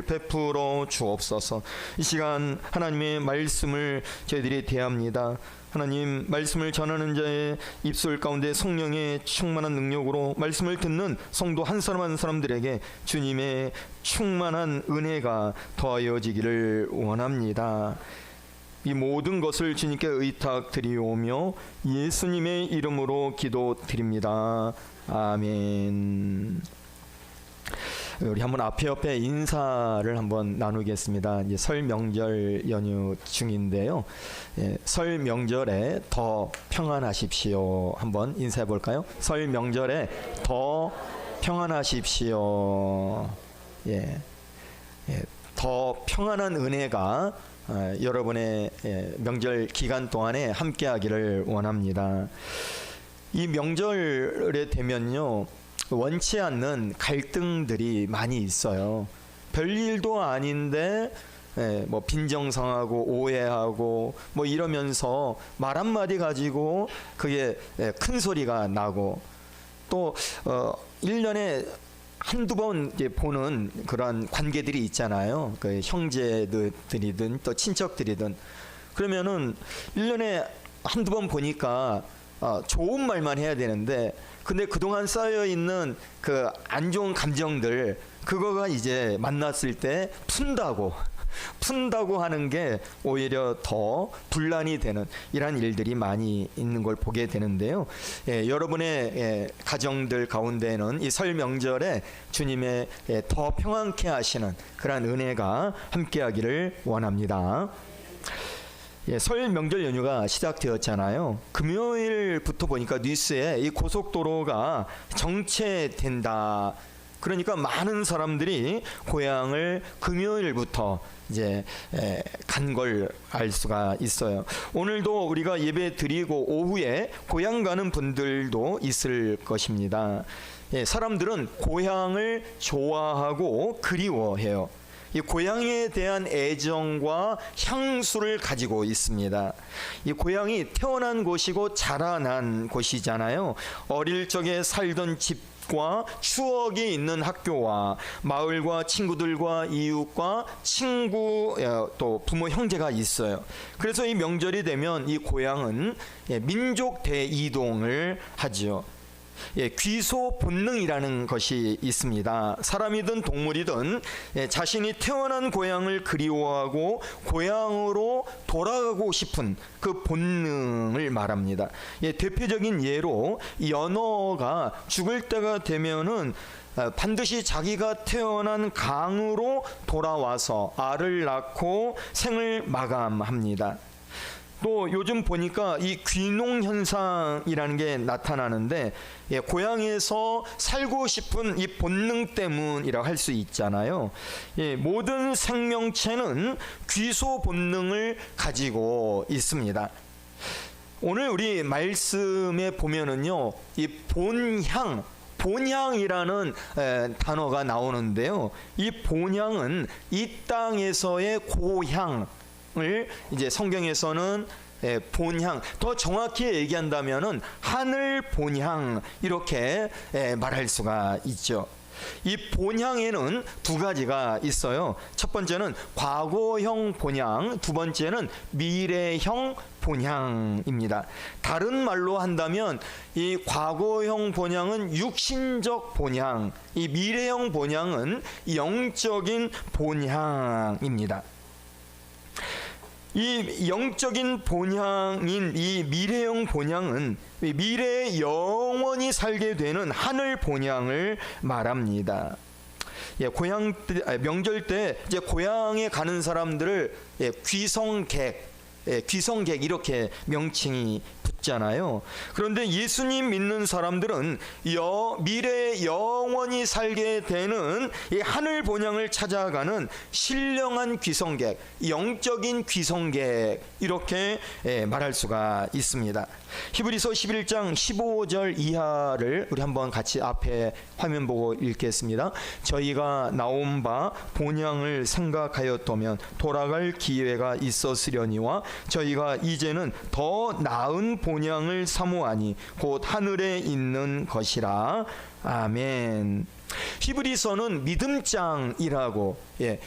베풀어 주옵소서. 이 시간 하나님의 말씀을 저희들이 대합니다. 하나님, 말씀을 전하는 자의 입술 가운데 성령의 충만한 능력으로 말씀을 듣는 성도 한 사람 한 사람들에게 주님의 충만한 은혜가 더하여지기를 원합니다. 이 모든 것을 주님께 의탁드리오며 예수님의 이름으로 기도드립니다. 아멘. 우리 한번 앞에 인사를 한번 나누겠습니다. 이제 설 명절 연휴 중인데요. 설 명절에 더 평안하십시오. 한번 인사해 볼까요? 설 명절에 더 평안하십시오. 더 평안한 은혜가 여러분의 명절 기간 동안에 함께하기를 원합니다. 이 명절에 되면요, 원치 않는 갈등들이 많이 있어요. 별일도 아닌데 뭐 빈정상하고 오해하고 뭐 이러면서 말 한마디 가지고 그게 큰 소리가 나고, 또 1년에 한두 번 보는 그런 관계들이 있잖아요. 그 형제들이든 또 친척들이든. 그러면은 1년에 한두 번 보니까 좋은 말만 해야 되는데, 근데 그동안 쌓여있는 그 안 좋은 감정들, 그거가 이제 만났을 때 푼다고 하는 게 오히려 더 분란이 되는 이런 일들이 많이 있는 걸 보게 되는데요. 여러분의 가정들 가운데는 이 설 명절에 주님의 더 평안케 하시는 그런 은혜가 함께하기를 원합니다. 설 명절 연휴가 시작되었잖아요. 금요일부터 보니까 뉴스에 이 고속도로가 정체된다. 그러니까 많은 사람들이 고향을 금요일부터 이제 간 걸 알 수가 있어요. 오늘도 우리가 예배 드리고 오후에 고향 가는 분들도 있을 것입니다. 사람들은 고향을 좋아하고 그리워해요. 이 고향에 대한 애정과 향수를 가지고 있습니다. 이 고향이 태어난 곳이고 자라난 곳이잖아요. 어릴 적에 살던 집과 추억이 있는 학교와 마을과 친구들과 이웃과 친구, 또 부모 형제가 있어요. 그래서 이 명절이 되면 이 고향은 민족 대이동을 하죠. 귀소 본능이라는 것이 있습니다. 사람이든 동물이든 자신이 태어난 고향을 그리워하고 고향으로 돌아가고 싶은 그 본능을 말합니다. 대표적인 예로 연어가 죽을 때가 되면은 반드시 자기가 태어난 강으로 돌아와서 알을 낳고 생을 마감합니다. 또 요즘 보니까 이 귀농 현상이라는 게 나타나는데, 고향에서 살고 싶은 이 본능 때문이라고 할 수 있잖아요. 모든 생명체는 귀소 본능을 가지고 있습니다. 오늘 우리 말씀에 보면은요, 이 본향이라는 단어가 나오는데요. 이 본향은 이 땅에서의 고향 을 이제 성경에서는 본향, 더 정확히 얘기한다면은 하늘 본향, 이렇게 말할 수가 있죠. 이 본향에는 두 가지가 있어요. 첫 번째는 과거형 본향, 두 번째는 미래형 본향입니다. 다른 말로 한다면 이 과거형 본향은 육신적 본향, 이 미래형 본향은 영적인 본향입니다. 이 영적인 본향인 이 미래형 본향은 미래에 영원히 살게 되는 하늘 본향을 말합니다. 명절 때 이제 고향에 가는 사람들을 귀성객 이렇게 명칭이 붙잖아요. 그런데 예수님 믿는 사람들은 미래에 영원히 살게 되는 이 하늘 본향을 찾아가는 신령한 귀성객, 영적인 귀성객, 이렇게 말할 수가 있습니다. 히브리서 11장 15절 이하를 우리 한번 같이 앞에 화면 보고 읽겠습니다. 저희가 나온 바 본향을 생각하였다면 돌아갈 기회가 있었으려니와 저희가 이제는 더 나은 본향을 사모하니 곧 하늘에 있는 것이라. 아멘. 히브리서는 믿음장이라고,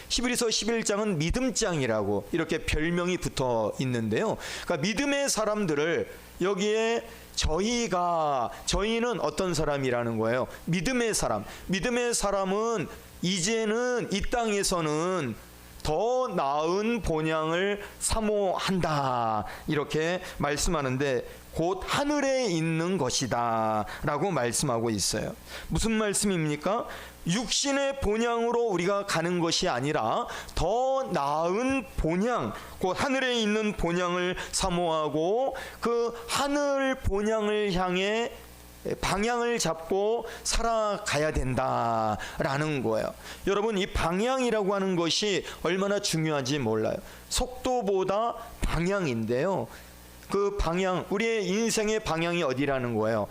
히브리서 11장은 믿음장이라고 이렇게 별명이 붙어 있는데요. 그러니까 믿음의 사람들을 여기에 저희는 어떤 사람이라는 거예요? 믿음의 사람. 믿음의 사람은 이제는 이 땅에서는 더 나은 본향을 사모한다, 이렇게 말씀하는데 곧 하늘에 있는 것이다 라고 말씀하고 있어요. 무슨 말씀입니까? 육신의 본향으로 우리가 가는 것이 아니라 더 나은 본향, 곧 하늘에 있는 본향을 사모하고 그 하늘 본향을 향해 방향을 잡고 살아가야 된다라는 거예요. 여러분, 이 방향이라고 하는 것이 얼마나 중요한지 몰라요. 속도보다 방향인데요. 그 방향, 우리의 인생의 방향이 어디라는 거예요?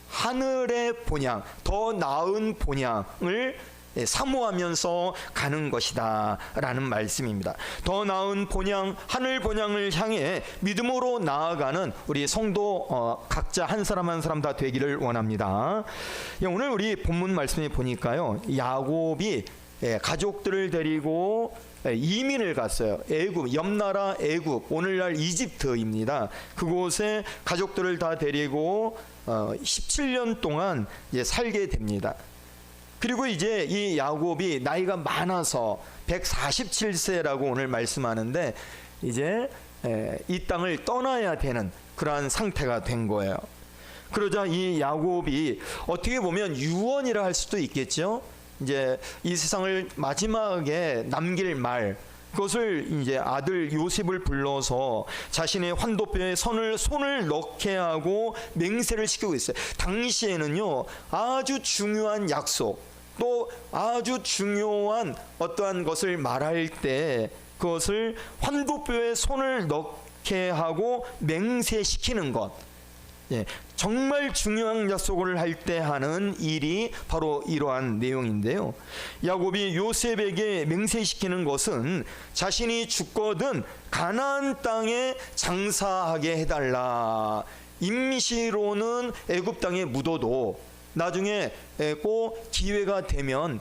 하늘의 본향, 더 나은 본향을 사모하면서 가는 것이다 라는 말씀입니다. 더 나은 본향, 하늘 본향을 향해 믿음으로 나아가는 우리 성도 각자 한 사람 한 사람 다 되기를 원합니다. 오늘 우리 본문 말씀에 보니까요, 야곱이 가족들을 데리고 이민을 갔어요. 애굽, 옆나라 애굽, 오늘날 이집트입니다. 그곳에 가족들을 다 데리고 17년 동안 살게 됩니다. 그리고 이제 이 야곱이 나이가 많아서 147세라고 오늘 말씀하는데 이제 이 땅을 떠나야 되는 그러한 상태가 된 거예요. 그러자 이 야곱이 어떻게 보면 유언이라 할 수도 있겠죠. 이제 이 세상을 마지막에 남길 말, 그것을 이제 아들 요셉을 불러서 자신의 환도뼈에 손을 넣게 하고 맹세를 시키고 있어요. 당시에는요, 아주 중요한 약속, 또 아주 중요한 어떠한 것을 말할 때 그것을 환도뼈에 손을 넣게 하고 맹세시키는 것, 정말 중요한 약속을 할 때 하는 일이 바로 이러한 내용인데요. 야곱이 요셉에게 맹세시키는 것은 자신이 죽거든 가나안 땅에 장사하게 해달라. 임시로는 애굽 땅에 묻어도 나중에 꼭 기회가 되면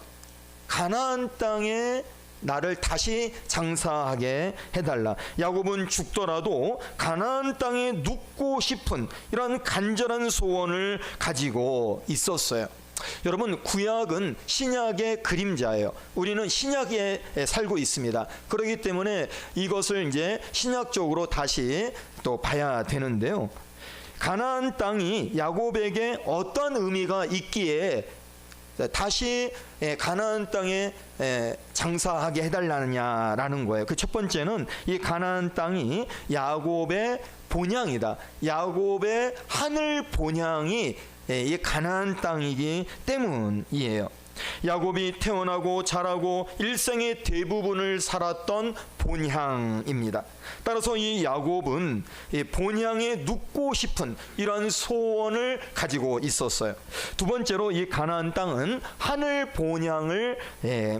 가나안 땅에 나를 다시 장사하게 해달라. 야곱은 죽더라도 가나안 땅에 눕고 싶은 이런 간절한 소원을 가지고 있었어요. 여러분, 구약은 신약의 그림자예요. 우리는 신약에 살고 있습니다. 그렇기 때문에 이것을 이제 신약적으로 다시 또 봐야 되는데요. 가나안 땅이 야곱에게 어떤 의미가 있기에 다시 가나안 땅에 장사하게 해달라느냐라는 거예요. 그 첫 번째는 이 가나안 땅이 야곱의 본향이다. 야곱의 하늘 본향이 이 가나안 땅이기 때문이에요. 야곱이 태어나고 자라고 일생의 대부분을 살았던 본향입니다. 따라서 이 야곱은 이 본향에 눕고 싶은 이런 소원을 가지고 있었어요. 두 번째로 이 가나안 땅은 하늘 본향을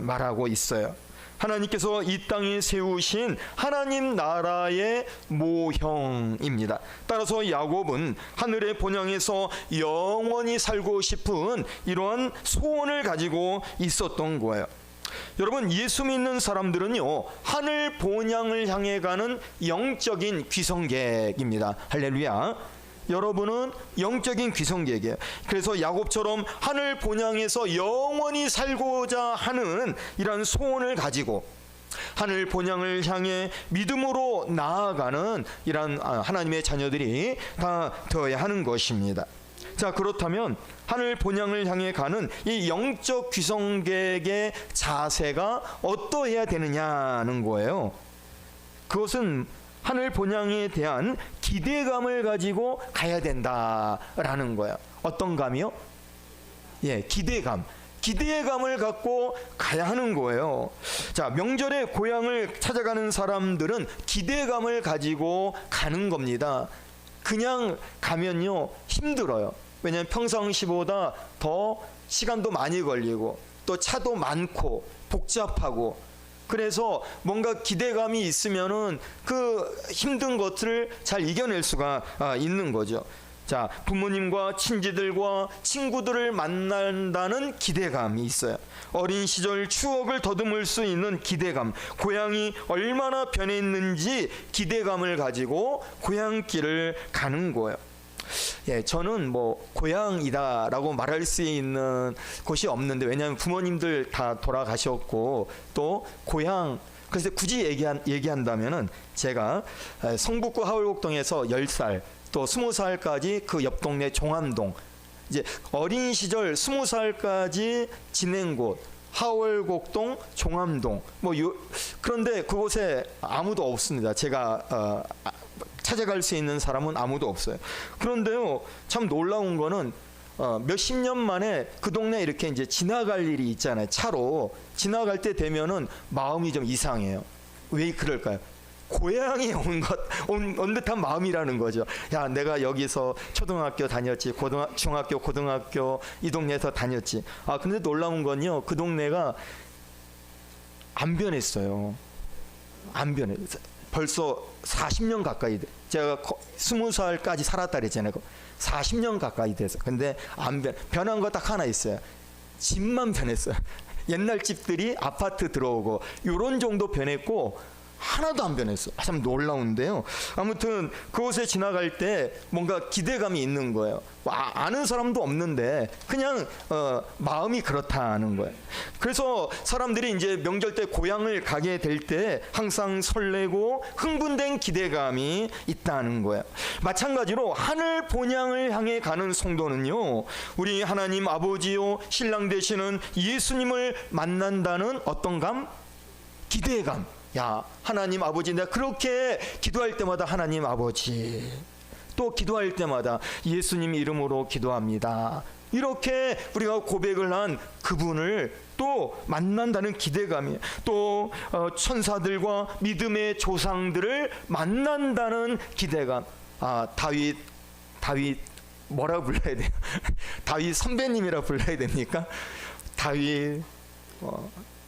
말하고 있어요. 하나님께서 이 땅에 세우신 하나님 나라의 모형입니다. 따라서 야곱은 하늘의 본향에서 영원히 살고 싶은 이러한 소원을 가지고 있었던 거예요. 여러분, 예수 믿는 사람들은요, 하늘 본향을 향해 가는 영적인 귀성객입니다. 할렐루야. 여러분은 영적인 귀성객이에요. 그래서 야곱처럼 하늘 본향에서 영원히 살고자 하는 이런 소원을 가지고 하늘 본향을 향해 믿음으로 나아가는 이런 하나님의 자녀들이 다 되어야 하는 것입니다. 자, 그렇다면 하늘 본향을 향해 가는 이 영적 귀성객의 자세가 어떠해야 되느냐는 거예요. 그것은 하늘 본향에 대한 기대감을 가지고 가야 된다라는 거예요. 어떤 감이요? 기대감을 갖고 가야 하는 거예요. 자, 명절에 고향을 찾아가는 사람들은 기대감을 가지고 가는 겁니다. 그냥 가면요, 힘들어요. 왜냐하면 평상시보다 더 시간도 많이 걸리고 또 차도 많고 복잡하고 그래서 뭔가 기대감이 있으면은 그 힘든 것들을 잘 이겨낼 수가 있는 거죠. 자, 부모님과 친지들과 친구들을 만난다는 기대감이 있어요. 어린 시절 추억을 더듬을 수 있는 기대감, 고향이 얼마나 변했는지 기대감을 가지고 고향길을 가는 거예요. 예, 저는 뭐 고향이다라고 말할 수 있는 곳이 없는데, 왜냐하면 부모님들 다 돌아가셨고 또 고향, 그래서 굳이 얘기한다면은 제가 성북구 하월곡동에서 10살 또 20살까지 그 옆 동네 종암동, 이제 어린 시절 20살까지 지낸 곳 하월곡동 종암동, 그런데 그곳에 아무도 없습니다. 제가 찾아갈 수 있는 사람은 아무도 없어요. 그런데요, 참 놀라운 거는 몇십 년 만에 그 동네 이렇게 이제 지나갈 일이 있잖아요. 차로 지나갈 때 되면은 마음이 좀 이상해요. 왜 그럴까요? 고향에 온 듯한 마음이라는 거죠. 야, 내가 여기서 초등학교 다녔지, 중학교, 고등학교 이 동네에서 다녔지. 근데 놀라운 건요, 그 동네가 안 변했어요. 안 변해. 벌써 40년 가까이 돼. 제가 20살까지 살았다 그랬잖아요. 40년 가까이 돼서. 근데 안 변한 거 딱 하나 있어요. 집만 변했어요. 옛날 집들이 아파트 들어오고 요런 정도 변했고 하나도 안 변했어. 참 놀라운데요. 아무튼 그곳에 지나갈 때 뭔가 기대감이 있는 거예요. 아는 사람도 없는데 그냥 마음이 그렇다는 거예요. 그래서 사람들이 이제 명절 때 고향을 가게 될 때 항상 설레고 흥분된 기대감이 있다는 거예요. 마찬가지로 하늘 본향을 향해 가는 성도는요, 우리 하나님 아버지요 신랑 되시는 예수님을 만난다는 어떤 감? 기대감. 야, 하나님 아버지, 내가 그렇게 기도할 때마다 하나님 아버지, 또 기도할 때마다 예수님 이름으로 기도합니다. 이렇게 우리가 고백을 한 그분을 또 만난다는 기대감이에요. 또 천사들과 믿음의 조상들을 만난다는 기대감. 다윗 뭐라고 불러야 돼요? 다윗 선배님이라 불러야 됩니까? 다윗,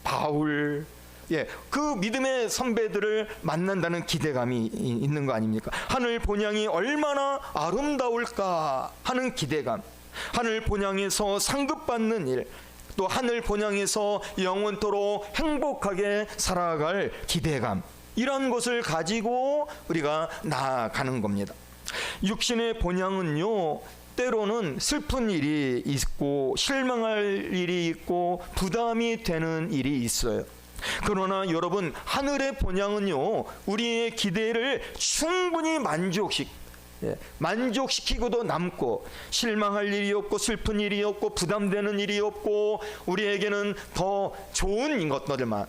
바울, 예, 그 믿음의 선배들을 만난다는 기대감이 있는 거 아닙니까? 하늘 본향이 얼마나 아름다울까 하는 기대감, 하늘 본향에서 상급받는 일, 또 하늘 본향에서 영원토록 행복하게 살아갈 기대감, 이런 것을 가지고 우리가 나아가는 겁니다. 육신의 본향은요, 때로는 슬픈 일이 있고 실망할 일이 있고 부담이 되는 일이 있어요. 그러나 여러분, 하늘의 본향은요, 우리의 기대를 충분히 만족시키고도 남고, 실망할 일이 없고 슬픈 일이 없고 부담되는 일이 없고, 우리에게는 더 좋은 것들만,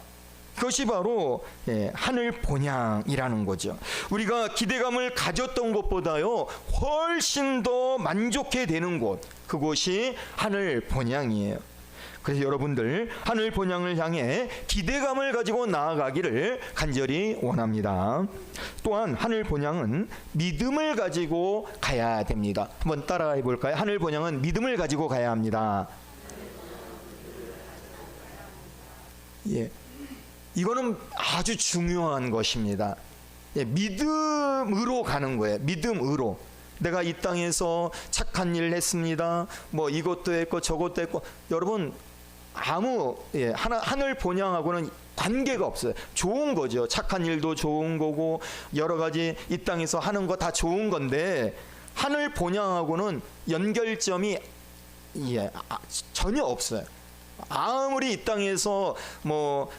그것이 바로 하늘 본향이라는 거죠. 우리가 기대감을 가졌던 것보다요 훨씬 더 만족해 되는 곳, 그곳이 하늘 본향이에요. 그래서 여러분들 하늘 본향을 향해 기대감을 가지고 나아가기를 간절히 원합니다. 또한 하늘 본향은 믿음을 가지고 가야 됩니다. 한번 따라해 볼까요? 하늘 본향은 믿음을 가지고 가야 합니다. 예, 이거는 아주 중요한 것입니다. 예, 믿음으로 가는 거예요. 믿음으로. 내가 이 땅에서 착한 일을 했습니다. 뭐 이것도 했고 저것도 했고, 여러분 하늘 본향하고는 관계가 없어요. 좋은 거죠. 착한 일도 좋은 거고 여러 가지 이 땅에서 하는 거 다 좋은 건데, 하늘 본향하고는 연결점이 전혀 없어요. 아무리 이 땅에서 뭐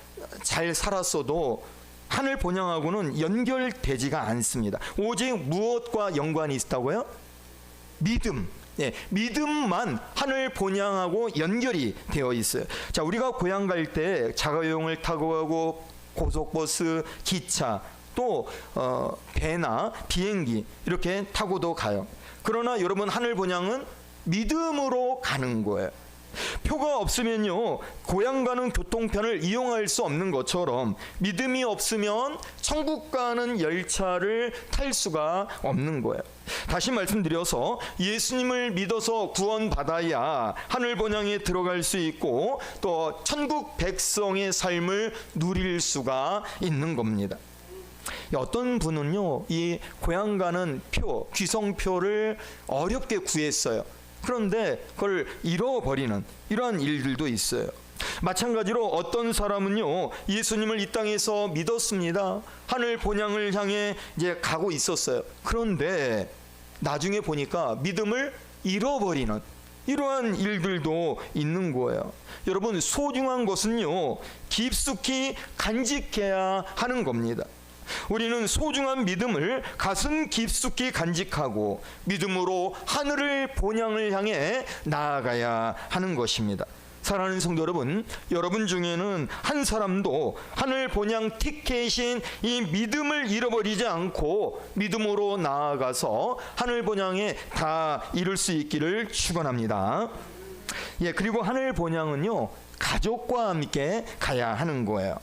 잘 살았어도 하늘 본향하고는 연결되지가 않습니다. 오직 무엇과 연관이 있다고요? 믿음. 예, 믿음만 하늘 본향하고 연결이 되어 있어요. 자, 우리가 고향 갈 때 자가용을 타고 가고 고속버스, 기차, 또 배나 비행기 이렇게 타고도 가요. 그러나 여러분, 하늘 본향은 믿음으로 가는 거예요. 표가 없으면요, 고향 가는 교통편을 이용할 수 없는 것처럼 믿음이 없으면 천국 가는 열차를 탈 수가 없는 거예요. 다시 말씀드려서 예수님을 믿어서 구원받아야 하늘 본향에 들어갈 수 있고 또 천국 백성의 삶을 누릴 수가 있는 겁니다. 어떤 분은요, 이 고향 가는 표, 귀성표를 어렵게 구했어요. 그런데 그걸 잃어버리는 이러한 일들도 있어요. 마찬가지로 어떤 사람은요, 예수님을 이 땅에서 믿었습니다. 하늘 본향을 향해 이제 가고 있었어요. 그런데 나중에 보니까 믿음을 잃어버리는 이러한 일들도 있는 거예요. 여러분, 소중한 것은요, 깊숙이 간직해야 하는 겁니다. 우리는 소중한 믿음을 가슴 깊숙이 간직하고 믿음으로 하늘을 본향을 향해 나아가야 하는 것입니다. 사랑하는 성도 여러분, 여러분 중에는 한 사람도 하늘 본향 티켓인 이 믿음을 잃어버리지 않고 믿음으로 나아가서 하늘 본향에 다 이룰 수 있기를 축원합니다. 그리고 하늘 본향은요, 가족과 함께 가야 하는 거예요.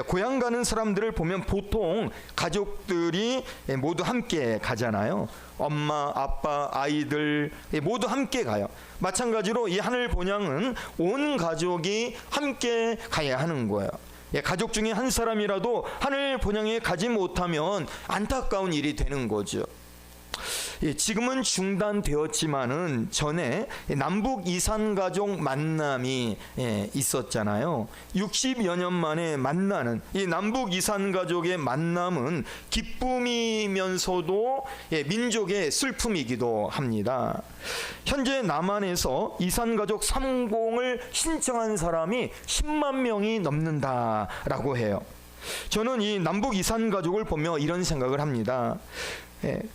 고향 가는 사람들을 보면 보통 가족들이 모두 함께 가잖아요. 엄마, 아빠, 아이들 모두 함께 가요. 마찬가지로 이 하늘 본향은 온 가족이 함께 가야 하는 거예요. 가족 중에 한 사람이라도 하늘 본향에 가지 못하면 안타까운 일이 되는 거죠. 지금은 중단되었지만은 전에 남북 이산 가족 만남이 있었잖아요. 60여 년 만에 만나는 이 남북 이산 가족의 만남은 기쁨이면서도 민족의 슬픔이기도 합니다. 현재 남한에서 이산 가족 3공을 신청한 사람이 10만 명이 넘는다라고 해요. 저는 이 남북 이산 가족을 보며 이런 생각을 합니다.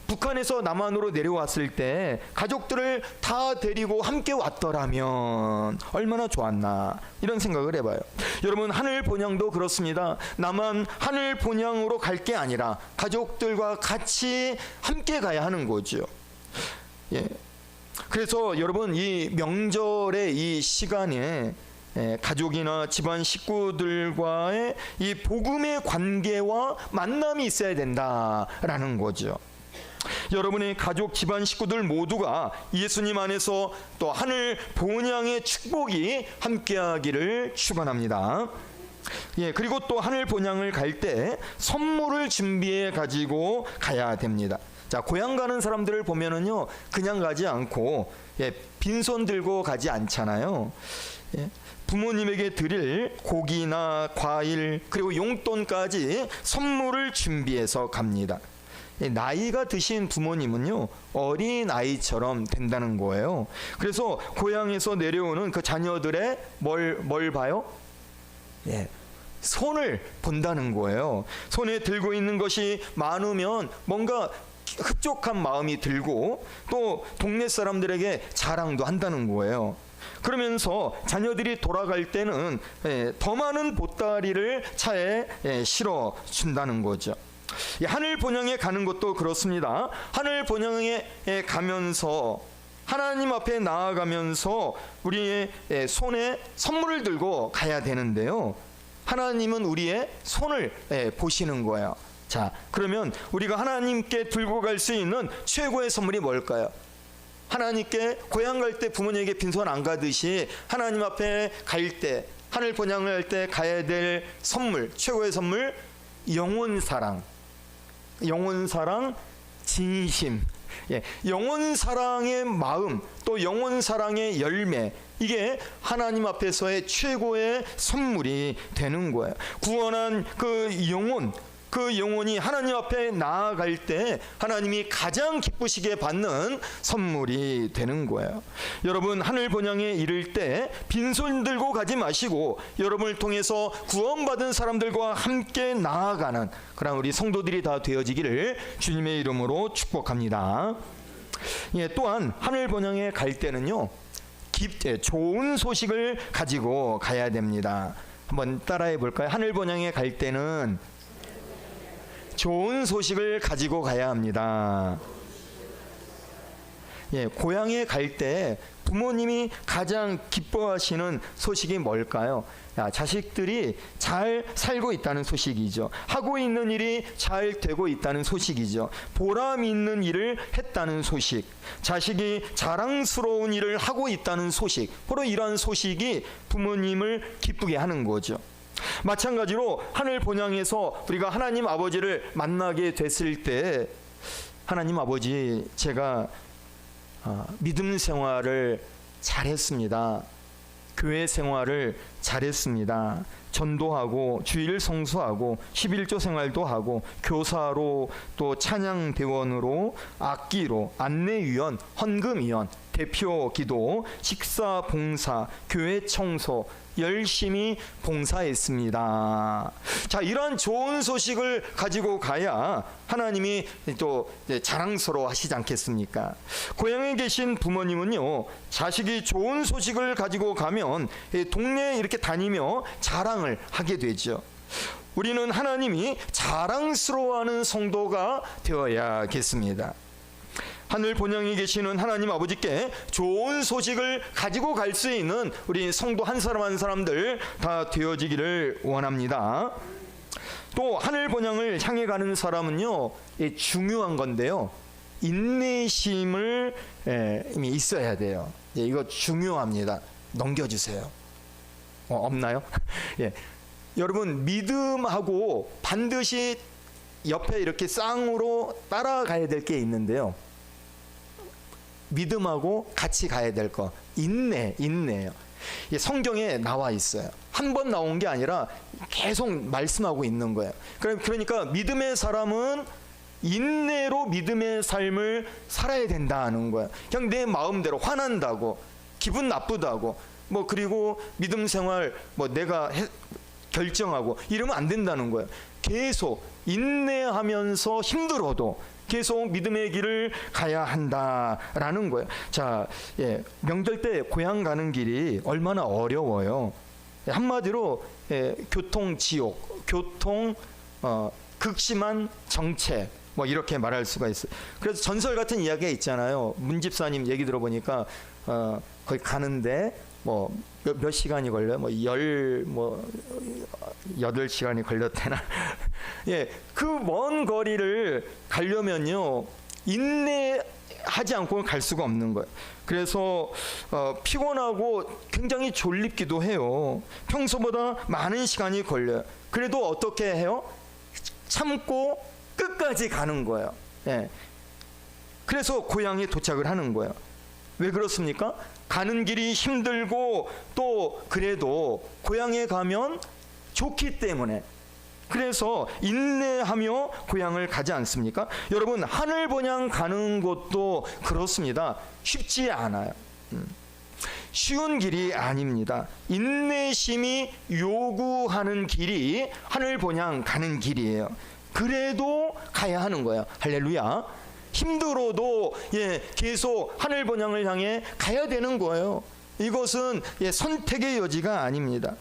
북한에서 남한으로 내려왔을 때 가족들을 다 데리고 함께 왔더라면 얼마나 좋았나 이런 생각을 해봐요. 여러분, 하늘 본향도 그렇습니다. 나만 하늘 본향으로 갈 게 아니라 가족들과 같이 함께 가야 하는 거죠. 그래서 여러분, 이 명절의 이 시간에 가족이나 집안 식구들과의 이 복음의 관계와 만남이 있어야 된다라는 거죠. 여러분의 가족, 집안 식구들 모두가 예수님 안에서 또 하늘 본향의 축복이 함께하기를 축원합니다. 그리고 또 하늘 본향을 갈 때 선물을 준비해 가지고 가야 됩니다. 자, 고향 가는 사람들을 보면은요, 그냥 가지 않고 빈손 들고 가지 않잖아요. 부모님에게 드릴 고기나 과일 그리고 용돈까지 선물을 준비해서 갑니다. 나이가 드신 부모님은요, 어린 아이처럼 된다는 거예요. 그래서 고향에서 내려오는 그 자녀들의 뭘 봐요? 손을 본다는 거예요. 손에 들고 있는 것이 많으면 뭔가 흡족한 마음이 들고 또 동네 사람들에게 자랑도 한다는 거예요. 그러면서 자녀들이 돌아갈 때는 더 많은 보따리를 차에 실어 준다는 거죠. 하늘 본향에 가는 것도 그렇습니다. 하늘 본향에 가면서 하나님 앞에 나아가면서 우리의 손에 선물을 들고 가야 되는데요, 하나님은 우리의 손을 보시는 거예요. 자, 그러면 우리가 하나님께 들고 갈 수 있는 최고의 선물이 뭘까요? 하나님께 고향 갈 때 부모님에게 빈손 안 가듯이 하나님 앞에 갈 때, 하늘 본향을 할 때 가야 될 선물, 최고의 선물, 영혼 사랑, 진심, 영혼 사랑의 마음, 또 영혼 사랑의 열매, 이게 하나님 앞에서의 최고의 선물이 되는 거예요. 구원한 그 영혼이 하나님 앞에 나아갈 때 하나님이 가장 기쁘시게 받는 선물이 되는 거예요. 여러분, 하늘 본향에 이를 때 빈손 들고 가지 마시고 여러분을 통해서 구원받은 사람들과 함께 나아가는 그런 우리 성도들이 다 되어지기를 주님의 이름으로 축복합니다. 또한 하늘 본향에 갈 때는요, 좋은 소식을 가지고 가야 됩니다. 한번 따라해 볼까요? 하늘 본향에 갈 때는 좋은 소식을 가지고 가야 합니다. 고향에 갈 때 부모님이 가장 기뻐하시는 소식이 뭘까요? 자식들이 잘 살고 있다는 소식이죠. 하고 있는 일이 잘 되고 있다는 소식이죠. 보람 있는 일을 했다는 소식, 자식이 자랑스러운 일을 하고 있다는 소식, 바로 이러한 소식이 부모님을 기쁘게 하는 거죠. 마찬가지로 하늘 본향에서 우리가 하나님 아버지를 만나게 됐을 때, 하나님 아버지, 제가 믿음 생활을 잘했습니다. 교회 생활을 잘했습니다. 전도하고 주일 성수하고 11조 생활도 하고 교사로 또 찬양대원으로 악기로 안내위원, 헌금위원, 대표 기도, 식사 봉사, 교회 청소 열심히 봉사했습니다. 자, 이런 좋은 소식을 가지고 가야 하나님이 또 자랑스러워 하시지 않겠습니까? 고향에 계신 부모님은요, 자식이 좋은 소식을 가지고 가면 동네에 이렇게 다니며 자랑을 하게 되죠. 우리는 하나님이 자랑스러워하는 성도가 되어야겠습니다. 하늘 본향에 계시는 하나님 아버지께 좋은 소식을 가지고 갈 수 있는 우리 성도 한 사람 한 사람들 다 되어지기를 원합니다. 또 하늘 본향을 향해 가는 사람은요, 중요한 건데요, 인내심을 있어야 돼요. 이거 중요합니다. 넘겨주세요. 없나요? 예. 여러분, 믿음하고 반드시 옆에 이렇게 쌍으로 따라가야 될 게 있는데요, 믿음하고 같이 가야 될 거, 인내예요. 성경에 나와 있어요. 한 번 나온 게 아니라 계속 말씀하고 있는 거예요. 그러니까 믿음의 사람은 인내로 믿음의 삶을 살아야 된다는 거예요. 그냥 내 마음대로 화난다고, 기분 나쁘다고, 그리고 믿음 생활 내가 결정하고 이러면 안 된다는 거예요. 계속 인내하면서 힘들어도 계속 믿음의 길을 가야 한다라는 거예요. 자, 명절 때 고향 가는 길이 얼마나 어려워요. 한마디로 교통 지옥, 교통 극심한 정체, 이렇게 말할 수가 있어요. 그래서 전설 같은 이야기가 있잖아요. 문집사님 얘기 들어보니까 거기 가는데 몇 시간이 걸려요? 8시간이 걸렸대나. 예, 그 먼 거리를 가려면요, 인내하지 않고 갈 수가 없는 거예요. 그래서 피곤하고 굉장히 졸립기도 해요. 평소보다 많은 시간이 걸려요. 그래도 어떻게 해요? 참고 끝까지 가는 거예요. 예. 그래서 고향에 도착을 하는 거예요. 왜 그렇습니까? 가는 길이 힘들고 또 그래도 고향에 가면 좋기 때문에, 그래서 인내하며 고향을 가지 않습니까? 여러분, 하늘 본향 가는 것도 그렇습니다. 쉽지 않아요. 쉬운 길이 아닙니다. 인내심이 요구하는 길이 하늘 본향 가는 길이에요. 그래도 가야 하는 거예요. 할렐루야. 힘들어도 계속 하늘 본향을 향해 가야 되는 거예요. 이것은 선택의 여지가 아닙니다.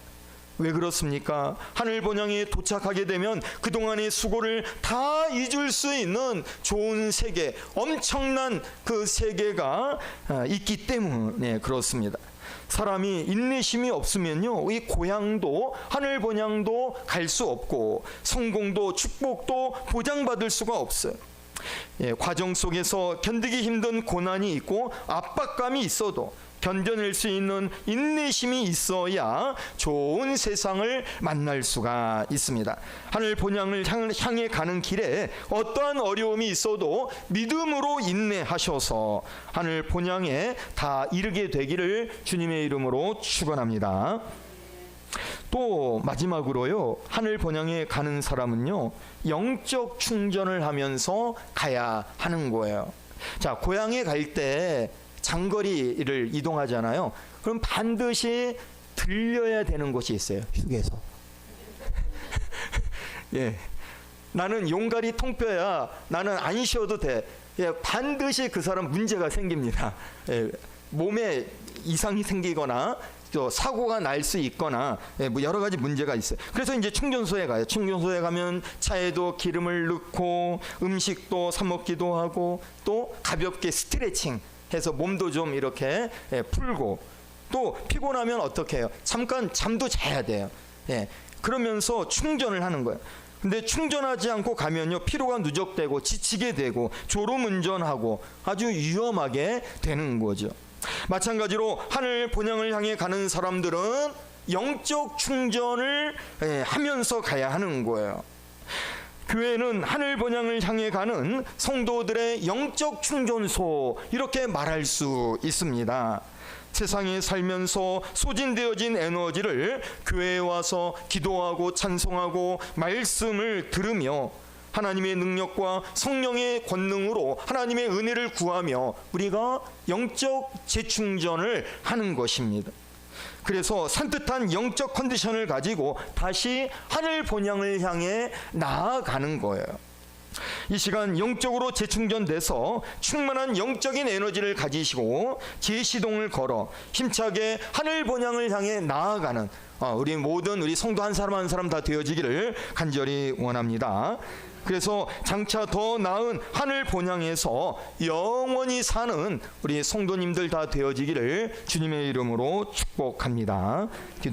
왜 그렇습니까? 하늘 본향에 도착하게 되면 그동안의 수고를 다 잊을 수 있는 좋은 세계, 엄청난 그 세계가 있기 때문에 그렇습니다. 사람이 인내심이 없으면요, 이 고향도 하늘 본향도 갈 수 없고 성공도 축복도 보장받을 수가 없어요. 과정 속에서 견디기 힘든 고난이 있고 압박감이 있어도 견뎌낼 수 있는 인내심이 있어야 좋은 세상을 만날 수가 있습니다. 하늘 본향을 향해 가는 길에 어떠한 어려움이 있어도 믿음으로 인내하셔서 하늘 본향에 다 이르게 되기를 주님의 이름으로 축원합니다. 또 마지막으로요, 하늘 본향에 가는 사람은요, 영적 충전을 하면서 가야 하는 거예요. 자, 고향에 갈 때 장거리를 이동하잖아요. 그럼 반드시 들려야 되는 곳이 있어요. 휴게소. 예, 나는 용가리 통뼈야. 나는 안 쉬어도 돼. 반드시 그 사람 문제가 생깁니다. 몸에 이상이 생기거나 또 사고가 날 수 있거나 여러 가지 문제가 있어요. 그래서 이제 충전소에 가요. 충전소에 가면 차에도 기름을 넣고 음식도 사 먹기도 하고 또 가볍게 스트레칭, 해서 몸도 좀 이렇게 풀고, 또 피곤하면 어떻게 해요? 잠깐 잠도 자야 돼요. 그러면서 충전을 하는 거예요. 근데 충전하지 않고 가면요, 피로가 누적되고 지치게 되고 졸음운전하고 아주 위험하게 되는 거죠. 마찬가지로 하늘 본향을 향해 가는 사람들은 영적 충전을 하면서 가야 하는 거예요. 교회는 하늘 본향을 향해 가는 성도들의 영적 충전소, 이렇게 말할 수 있습니다. 세상에 살면서 소진되어진 에너지를 교회에 와서 기도하고 찬송하고 말씀을 들으며 하나님의 능력과 성령의 권능으로 하나님의 은혜를 구하며 우리가 영적 재충전을 하는 것입니다. 그래서 산뜻한 영적 컨디션을 가지고 다시 하늘 본향을 향해 나아가는 거예요. 이 시간 영적으로 재충전돼서 충만한 영적인 에너지를 가지시고 제시동을 걸어 힘차게 하늘 본향을 향해 나아가는 우리 모든 우리 성도 한 사람 한 사람 다 되어지기를 간절히 원합니다. 그래서 장차 더 나은 하늘 본향에서 영원히 사는 우리 성도님들 다 되어지기를 주님의 이름으로 축복합니다.